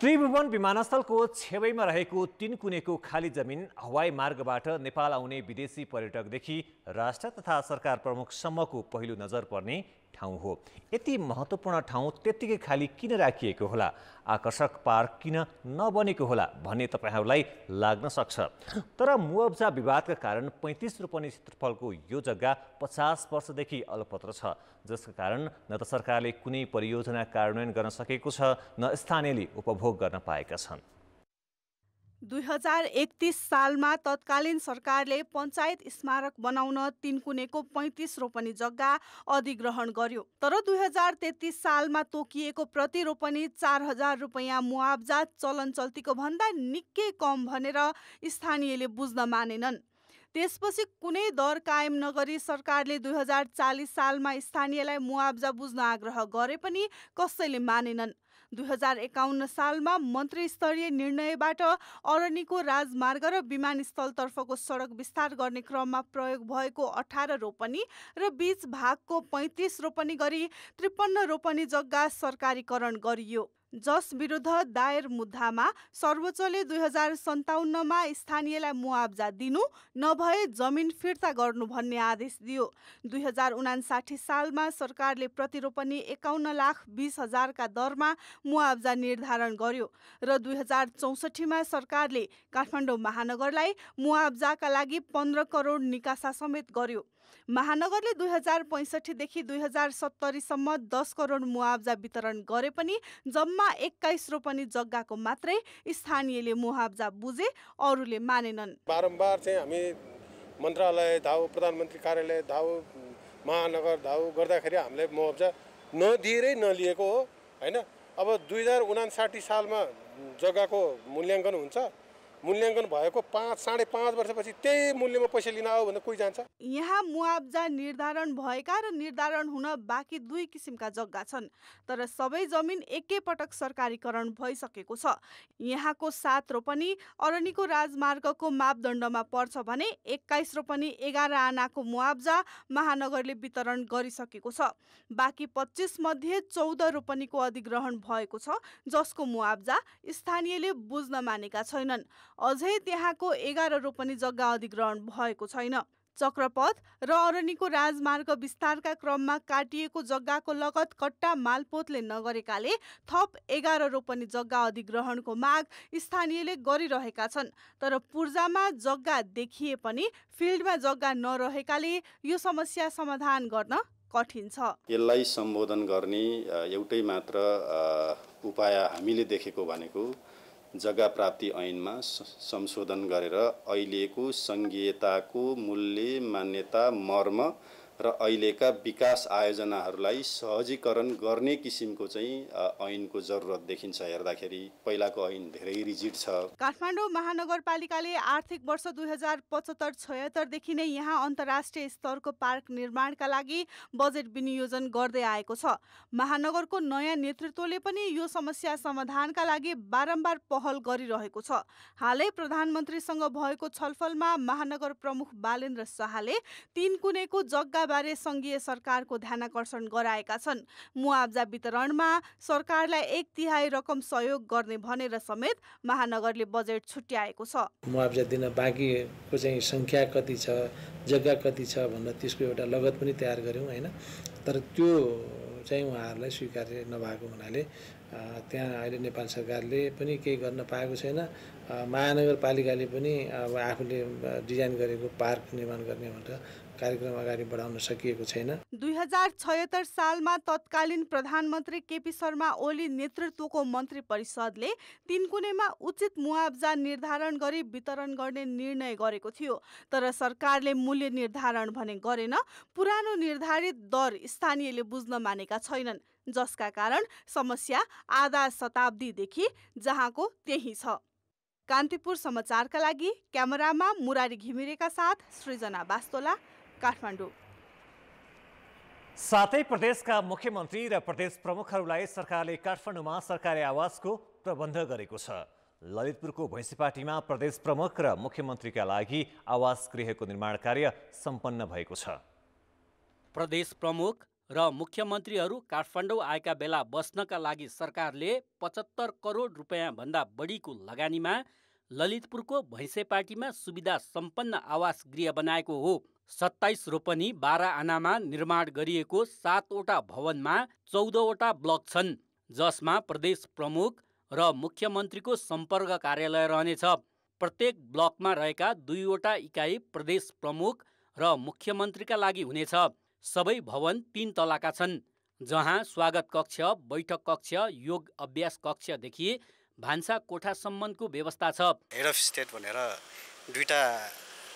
त्रिभुवन विमानस्थलको छेउमा रहेको तिनकुनेको खाली जमिन हवाई मार्गबाट नेपाल आउने विदेशी पर्यटकदेखि राष्ट्र तथा सरकार प्रमुखसम्मको पहिलो नजर पर्ने ठाउँ हो। यति महत्त्वपूर्ण ठाउँ त्यत्तिकै खाली किन राखिएको होला? आकर्षक पार्क किन नबनेको होला भन्ने तपाईँहरूलाई लाग्न सक्छ। तर मुआब्जा विवादका कारण 35 रोपनी क्षेत्रफलको यो जग्गा 50 वर्षदेखि अलपत्र छ, जसका कारण न त सरकारले कुनै परियोजना कार्यान्वयन गर्न सकेको छ, न स्थानीयले उपभोग गर्न पाएका छन्। 2031 सालमा तत्कालीन सरकारले पञ्चायत स्मारक बनाउन तिनकुनेको 35 रोपनी जग्गा अधिग्रहण गर्यो। तर 2033 सालमा तोकिएको प्रति रोपनी 4000 रुपैयाँ मुआब्जा चलन चल्तीको भन्दा निकै कम भनेर स्थानीयले बुझ्न मानेनन्। त्यसपछि कुनै दर कायम नगरी सरकारले 2040 सालमा स्थानीयलाई मुआब्जा बुझ्न आग्रह गरे पनि कसैले मानेनन्। 2051 सालमा मन्त्री स्तरीय निर्णयबाट अरनिको राजमार्ग र विमानस्थलतर्फको सडक विस्तार गर्ने क्रममा प्रयोग भएको 18 रोपनी र बीच भागको 35 रोपनी गरी 53 रोपनी जग्गा सरकारीकरण गरियो, जस विरुद्ध दायर मुद्दामा सर्वोच्चले 2057मा स्थानीयलाई मुआब्जा दिनु नभए जमिन फिर्ता गर्नु भन्ने आदेश दियो। 2059 सालमा सरकारले प्रतिरोपनी 51,20,000 का दरमा मुआब्जा निर्धारण गर्यो र 2064मा सरकारले काठमाडौँ महानगरलाई मुआब्जाका लागि 15 करोड निकासा समेत गर्यो। महानगरले 2065 देखि 2070 सम्म 10 करोड मुआब्जा वितरण गरे पनि जम्मा 21 रोपनी जग्गाको मात्रै स्थानीयले मुआब्जा बुझे, अरूले मानेनन्। बारम्बार चाहिँ हामी मन्त्रालय धाउ, प्रधानमन्त्री कार्यालय धाउ, महानगर धाउ गर्दाखेरि हामीले मुआब्जा नदिएरै नलिएको हो हैन। अब 2059 सालमा जग्गाको मूल्याङ्कन हुन्छ, मूल्याङ्कन भएको 5.5 वर्षपछि त्यही मूल्यमा पैसा लिन आऊ भने कोही जान्छ? यहाँ मुआब्जा निर्धारण भएका र निर्धारण हुन बाँकी 2 किसिमका जग्गा छन्, तर सबै जमिन एकैपटक सरकारीकरण भइसकेको छ। यहाँको 7 रोपनी अरनिको राजमार्गको मापदण्डमा पर्छ भने 21 रोपनी 11 आनाको मुआब्जा महानगरले वितरण गरिसकेको छ। बाँकी 25 मध्ये 14 रोपनीको अधिग्रहण भएको छ, जसको मुआब्जा स्थानीयले बुझ्न मानेका छैनन्। अझै त्यहाँको 11 रोपनी जग्गा अधिग्रहण भएको छैन। चक्रपथ र अरनिको राजमार्ग विस्तारका क्रममा काटिएको जग्गाको लगत कट्टा मालपोतले नगरेकाले थप 11 रोपनी जग्गा अधिग्रहणको माग स्थानीयले गरिरहेका छन्। तर पूर्जामा जग्गा देखिए पनि फिल्डमा जग्गा नरहेकाले यो समस्या समाधान गर्न कठिन छ। यसलाई सम्बोधन गर्ने एउटै मात्र उपाय हामीले देखेको भनेको जग्गा प्राप्ति ऐनमा संशोधन गरेर अहिलेको संघीयताको मूल्य, मान्यता, मर्म र अहिलेका विकास आयोजनाहरूलाई सहजीकरण गर्ने किसिमको चाहिँ ऐनको जरुरत देखिन्छ। हेर्दाखेरि पहिलाको ऐन धेरै रिजिड छ। काठमाडौँ महानगरपालिकाले आर्थिक वर्ष 2075-76 देखि नै यहाँ अन्तर्राष्ट्रिय स्तरको पार्क निर्माणका लागि बजेट विनियोजन गर्दै आएको छ। महानगरको नयाँ नेतृत्वले पनि यो समस्या समाधानका लागि बारम्बार पहल गरिरहेको छ। हालै प्रधानमन्त्रीसँग भएको छलफलमा महानगर प्रमुख बालेन्द्र शाहले तिनकुनेको जग्गा बारे संघीय सरकारको ध्यानाकर्षण गराएका छन्। मुआब्जा वितरणमा सरकारलाई 1/3 रकम सहयोग गर्ने भनेर समेत महानगरले बजेट छुट्याएको छ। मुआब्जा दिन बाँकीको चाहिँ संख्या कति छ, जग्गा कति छ भनेर त्यसको एउटा लगत पनि तयार गर्यौं हैन। तर त्यो चाहिँ उहाँहरूलाई स्वीकार्य नभएको हुनाले त्यहाँ अहिले नेपाल सरकारले पनि केही गर्न पाएको छैन। महानगरपालिकाले पनि अब आफूले डिजाइन गरेको पार्क निर्माण गर्ने भनेर कार्यक्रम अगाडि बढाउन सकिएको छैन। 2076 सालमा तत्कालीन प्रधानमन्त्री केपी शर्मा ओली नेतृत्वको मन्त्री परिषदले तिनकुनेमा उचित मुआब्जा निर्धारण गरी वितरण गर्ने निर्णय गरेको थियो। तर सरकारले मूल्य निर्धारण भने गरेन। पुरानो निर्धारित दर स्थानीयले बुझ्न मानेका छैनन्, जसका कारण समस्या आधा शताब्दीदेखि जहाँको त्यही छ। कान्तिपुर समाचारका लागि क्यामेरामा मुरारी घिमिरेका साथ सृजना बास्तोला, काठमाडौँ। सातै प्रदेशका मुख्यमन्त्री र प्रदेश प्रमुखहरूलाई सरकारले काठमाडौँमा सरकारी आवासको प्रबन्ध गरेको छ। ललितपुरको भैँसीपाटीमा प्रदेश प्रमुख र मुख्यमन्त्रीका लागि आवास गृहको निर्माण कार्य सम्पन्न भएको छ। प्रदेश प्रमुख र मुख्यमन्त्रीहरू काठमाडौँ आएका बेला बस्नका लागि सरकारले 75 करोड रुपियाँ भन्दा बढीको लगानीमा ललितपुरको भैँसेपाटीमा सुविधा सम्पन्न आवास गृह बनाएको हो। 27 रोपनी 12 आनामा निर्माण गरिएको 7वटा भवनमा 14वटा ब्लक छन्, जसमा प्रदेश प्रमुख र मुख्यमन्त्रीको सम्पर्क कार्यालय रहनेछ। प्रत्येक ब्लकमा रहेका 2वटा इकाइ प्रदेश प्रमुख र मुख्यमन्त्रीका लागि हुनेछ। सबै भवन 3 तलाका छन्, जहाँ स्वागत कक्ष, बैठक कक्ष, योग अभ्यास कक्षदेखि भान्सा कोठासम्मको व्यवस्था छ। हेड अफ स्टेट भनेर 2टा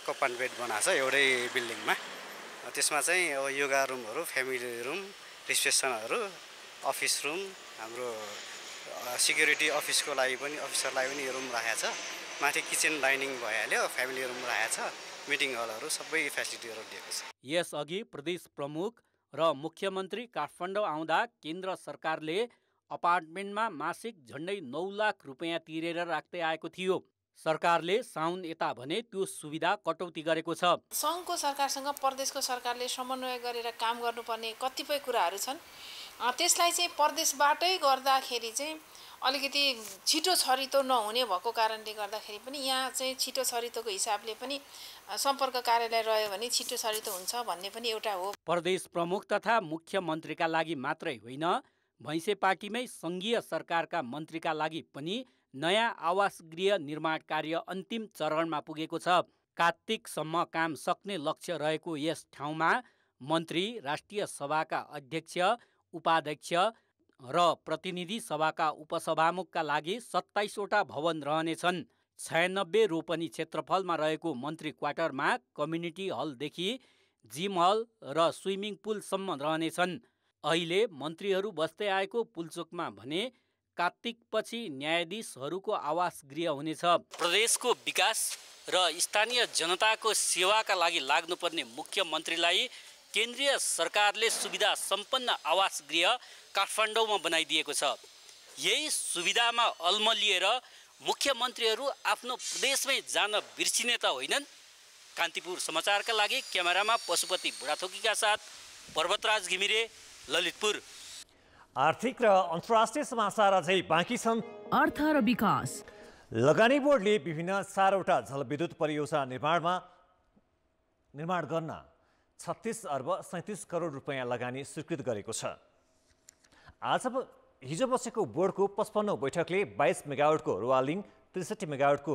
कम्पार्टमेन्ट बनाएको छ एउटै बिल्डिङमा। त्यसमा चाहिँ अब योगा रुमहरू, फ्यामिली रुम, रिसेप्सनहरू, अफिस रुम, हाम्रो सिक्युरिटी अफिसको लागि पनि अफिसरलाई पनि रुम राखेको छ। माथि किचन डाइनिङ भइहाल्यो, फ्यामिली रुम राखेको छ, मिटिङ हलहरू सबै फेसिलिटीहरू दिएको छ। यसअघि प्रदेश प्रमुख र मुख्यमन्त्री काठमाडौँ आउँदा केन्द्र सरकारले अपार्टमेन्टमा मासिक झन्डै 9 लाख रुपियाँ तिरेर राख्दै आएको थियो। सरकारले साउन यता भने त्यो सुविधा कटौती गरेको छ। सङ्घको सरकारसँग प्रदेशको सरकारले समन्वय गरेर काम गर्नुपर्ने कतिपय कुराहरू छन्। त्यसलाई चाहिँ प्रदेशबाटै गर्दाखेरि चाहिँ अलिकति छिटो छरितो नहुने भएको कारणले गर्दाखेरि पनि यहाँ चाहिँ छिटो छरितोको हिसाबले पनि सम्पर्क कार्यालय रह्यो भने छिटो छरितो हुन्छ भन्ने पनि एउटा हो। प्रदेश प्रमुख तथा मुख्यमन्त्रीका लागि मात्रै होइन, भैँसेपाटीमै सङ्घीय सरकारका मन्त्रीका लागि पनि नयाँ आवास गृह निर्माण कार्य अन्तिम चरणमा पुगेको छ। कार्तिकसम्म काम सक्ने लक्ष्य रहेको यस ठाउँमा मन्त्री, राष्ट्रिय सभाका अध्यक्ष, उपाध्यक्ष र प्रतिनिधि सभाका उपसभामुखका लागि 27वटा भवन रहनेछन्। 96 रोपनी क्षेत्रफलमा रहेको मन्त्री क्वार्टरमा कम्युनिटी हलदेखि जिम हल र स्विमिङ पुलसम्म रहनेछन्। अहिले मन्त्रीहरू बस्दै आएको पुलचोकमा भने कार्तिकपछि न्यायाधीशहरूको आवास गृह हुनेछ। प्रदेशको विकास र स्थानीय जनताको सेवाका लागि लाग्नुपर्ने मुख्यमन्त्रीलाई केन्द्रीय सरकारले सुविधा सम्पन्न आवास गृह काठमाडौँमा बनाइदिएको छ। यही सुविधामा अल्मलिएर मुख्यमन्त्रीहरू आफ्नो प्रदेशमै जान बिर्सिने त होइनन्। कान्तिपुर समाचारका लागि क्यामेरामा पशुपति बुढाथोकीका साथ पर्वतराज घिमिरे, ललितपुर। आर्थिक र अन्तर्राष्ट्रिय समाचार अझै बाँकी छन्। अर्थ र विकास। लगानी बोर्डले विभिन्न 4वटा जलविद्युत परियोजना निर्माण गर्न 36 अर्ब 37 करोड रुपियाँ लगानी स्वीकृत गरेको छ। हिजो बसेको बोर्डको 55औं बैठकले 22 मेगावाटको रुवालिङ, 63 मेगावाटको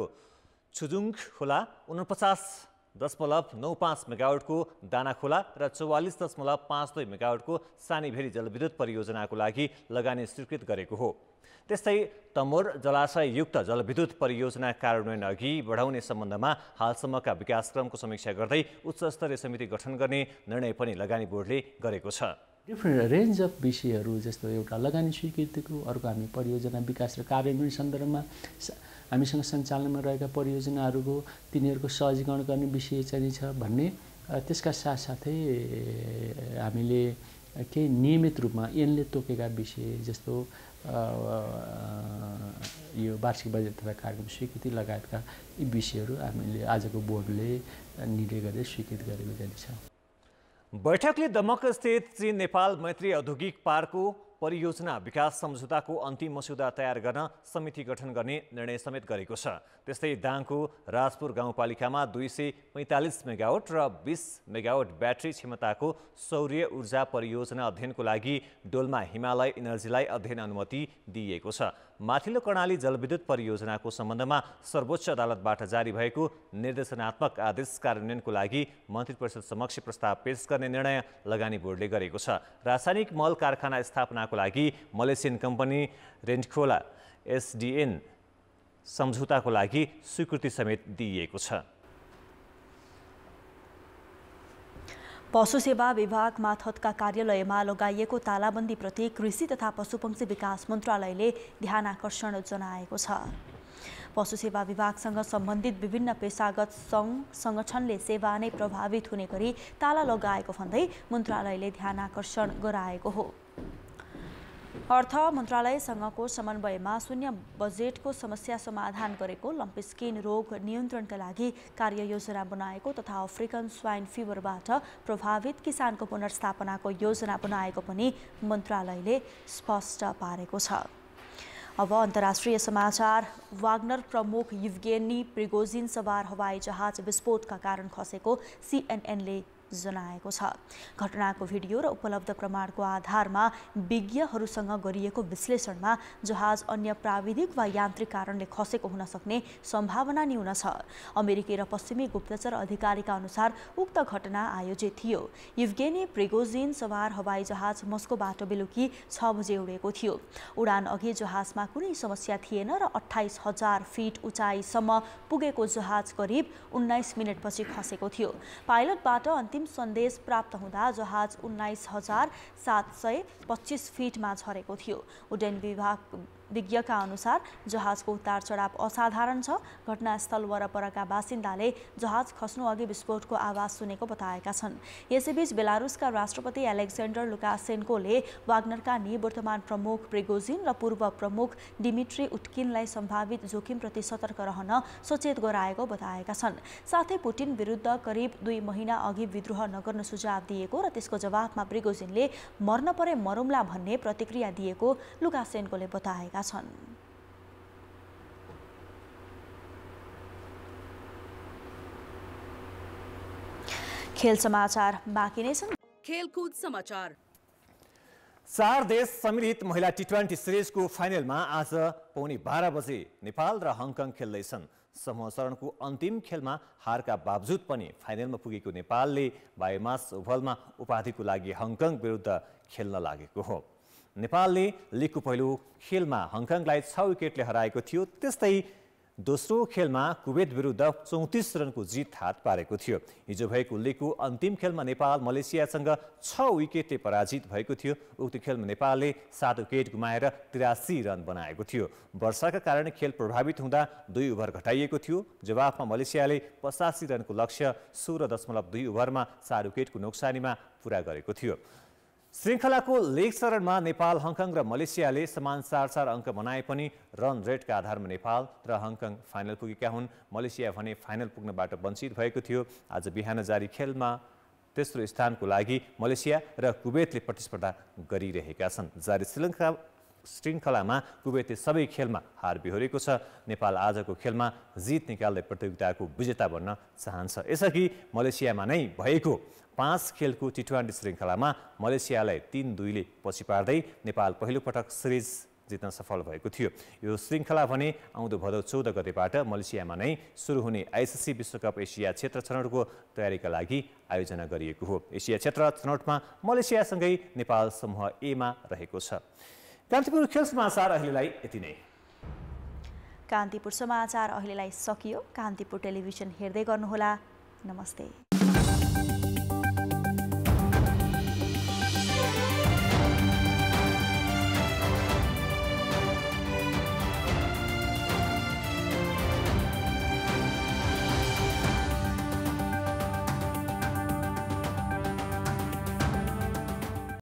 छुजुङ खोला, 49.95 मेगावाटको दाना खोला र 44.52 मेगावाटको सानीभेरी जलविद्युत परियोजनाको लागि लगानी स्वीकृत गरेको हो। त्यस्तै तमोर जलाशययुक्त जलविद्युत परियोजना कार्यान्वयन अघि बढाउने सम्बन्धमा हालसम्मका विकासक्रमको समीक्षा गर्दै उच्चस्तरीय समिति गठन गर्ने निर्णय पनि लगानी बोर्डले गरेको छ। डिफ्रेन्ट रेन्ज अफ विषयहरू जस्तो एउटा लगानी स्वीकृतिको, अर्को हामी परियोजना विकास र कार्यान्वयन सन्दर्भमा हामीसँग सञ्चालनमा रहेका परियोजनाहरूको तिनीहरूको सहजीकरण गर्ने विषय चाहिँ छ भन्ने, त्यसका साथसाथै हामीले केही नियमित रूपमा ऐनले तोकेका विषय जस्तो यो वार्षिक बजेट तथा कार्यक्रम स्वीकृति लगायतका यी विषयहरू हामीले आजको बोर्डले निर्णय गरेर स्वीकृत गरेको जानेछ। बैठकले दमक स्थित चीन नेपाल मैत्री औद्योगिक पार्कको परियोजना विकास सम्झौताको अन्तिम मस्यौदा तयार गर्न समिति गठन गर्ने निर्णय समेत गरेको छ। त्यस्तै दाङको राजपुर गाउँपालिकामा 245 मेगावाट र 20 मेगावाट ब्याट्री क्षमताको सौर्य ऊर्जा परियोजना अध्ययनको लागि डोल्मा हिमालय इनर्जीलाई अध्ययन अनुमति दिइएको छ। माथिल्लो कर्णाली जलविद्युत परियोजनाको सम्बन्धमा सर्वोच्च अदालतबाट जारी भएको निर्देशनात्मक आदेश कार्यान्वयनको लागि मन्त्री परिषद समक्ष प्रस्ताव पेश गर्ने निर्णय लगानी बोर्डले गरेको छ। रासायनिक मल कारखाना स्थापनाको लागि मलेसियन कम्पनी रेन्टखोला SDN सम्झौताको लागि स्वीकृति समेत दिइएको छ। पशु सेवा विभाग माथतका कार्यालयमा लगाइएको तालाबन्दीप्रति कृषि तथा पशुपक्षी विकास मन्त्रालयले ध्यान आकर्षण जनाएको छ। पशु सेवा विभागसँग सम्बन्धित विभिन्न पेशागत सङ्घ-सङ्गठनले सेवा नै प्रभावित हुने गरी ताला लगाएको भन्दै मन्त्रालयले ध्यान आकर्षण गराएको हो। अर्थ मन्त्रालयसँगको समन्वयमा शून्य बजेटको समस्या समाधान गरेको, लम्पी स्किन रोग नियन्त्रणका लागि कार्ययोजना बनाएको तथा अफ्रिकन स्वाइन फिभरबाट प्रभावित किसानको पुनर्स्थापनाको योजना बनाएको पनि मन्त्रालयले स्पष्ट पारेको छ। अब अन्तर्राष्ट्रिय समाचार। वाग्नर प्रमुख युभगेनी प्रिगोजिन सवार हवाई जहाज विस्फोटका कारण खसेको CNN ले जनाएको छ। घटनाको भिडियो र उपलब्ध प्रमाणको आधारमा विज्ञहरूसँग गरिएको विश्लेषणमा जहाज अन्य प्राविधिक वा यान्त्रिक कारणले खसेको हुन सक्ने सम्भावना न्यून छ। अमेरिकी र पश्चिमी गुप्तचर अधिकारीका अनुसार उक्त घटना आयोजित थियो। युभगेनी प्रिगोजिन सवार हवाई जहाज मस्कोबाट बेलुकी 6 बजे उडेको थियो। उडान अघि जहाजमा कुनै समस्या थिएन र 28,000 फिट उचाइसम्म पुगेको जहाज करिब 19 मिनटपछि खसेको थियो। पाइलटबाट अन्तिम सन्देश प्राप्त हुँदा जहाज 19,725 फिटमा झरेको थियो। उड्डयन विभाग विज्ञका अनुसार जहाजको उतार चढाव असाधारण छ। घटनास्थल वरपरका बासिन्दाले जहाज खस्नु अघि विस्फोटको आवाज सुनेको बताएका छन्। यसैबीच बेलारुसका राष्ट्रपति एलेक्जेन्डर लुकासेन्कोले वाग्नरका निवर्तमान प्रमुख प्रिगोजिन र पूर्व प्रमुख डिमिट्री उट्किनलाई सम्भावित जोखिमप्रति सतर्क रहन सचेत गराएको बताएका छन्। साथै पुटिन विरुद्ध करिब 2 महिना अघि विद्रोह नगर्न सुझाव दिएको र त्यसको जवाफमा प्रिगोजिनले मर्न परे मरौँला भन्ने प्रतिक्रिया दिएको लुकासेन्कोले बताएका छन्। खेल समाचार बाँकी नै छन्। खेलकुद समाचार। 4 देश सम्मिलित महिला T20 सिरिजको फाइनलमा आज पौने 12 बजे नेपाल र हङकङ खेल्दैछन्। समूह चरणको अन्तिम खेलमा हारका बावजुद पनि फाइनलमा पुगेको नेपालले बायोमास ओभलमा उपाधिको लागि हङकङ विरुद्ध खेल्न लागेको हो। नेपालले लिगको पहिलो खेलमा हङकङलाई 6 विकेटले हराएको थियो। त्यस्तै दोस्रो खेलमा कुवेत विरुद्ध 34 रनको जित हात पारेको थियो। हिजो भएको लिगको अन्तिम खेलमा नेपाल मलेसियासँग 6 विकेटले पराजित भएको थियो। उक्त खेलमा नेपालले 7 विकेट गुमाएर 83 रन बनाएको थियो। वर्षाका कारण खेल प्रभावित हुँदा 2 ओभर घटाइएको थियो। जवाफमा मलेसियाले 85 रनको लक्ष्य 16.2 ओभरमा 4 विकेटको नोक्सानीमा पुरा गरेको थियो। श्रृङ्खलाको लीग चरणमा नेपाल, हङकङ र मलेसियाले समान 4-4 अङ्क बनाए पनि रन रेटका आधारमा नेपाल र हङकङ फाइनल पुगेका हुन्। मलेसिया भने फाइनल पुग्नबाट वञ्चित भएको थियो। आज बिहान जारी खेलमा तेस्रो स्थानको लागि मलेसिया र कुवेतले प्रतिस्पर्धा गरिरहेका छन्। जारी श्रृङ्खलामा कुवेतले सबै खेलमा हार बिहोरेको छ। नेपाल आजको खेलमा जित निकाल्दै प्रतियोगिताको विजेता बन्न चाहन्छ। यसअघि मलेसियामा नै भएको 5 खेलको T20 श्रृङ्खलामा मलेसियालाई 3-2 ले पछि पार्दै नेपाल पहिलो पटक सिरिज जित्न सफल भएको थियो। यो श्रृङ्खला भने आउँदो भदौ 14 गतेबाट मलेसियामा नै सुरु हुने ICC विश्वकप एसिया क्षेत्र छनौटको तयारीका लागि आयोजना गरिएको हो। एसिया क्षेत्र छनौटमा मलेसियासँगै नेपाल समूह A मा रहेको छ। कान्तिपुर खेल समाचार अहिलेलाई यति नै। कान्तिपुर समाचार अहिलेलाई सकियो। कान्तिपुर टेलिभिजन हेर्दै गर्नुहोला। नमस्ते।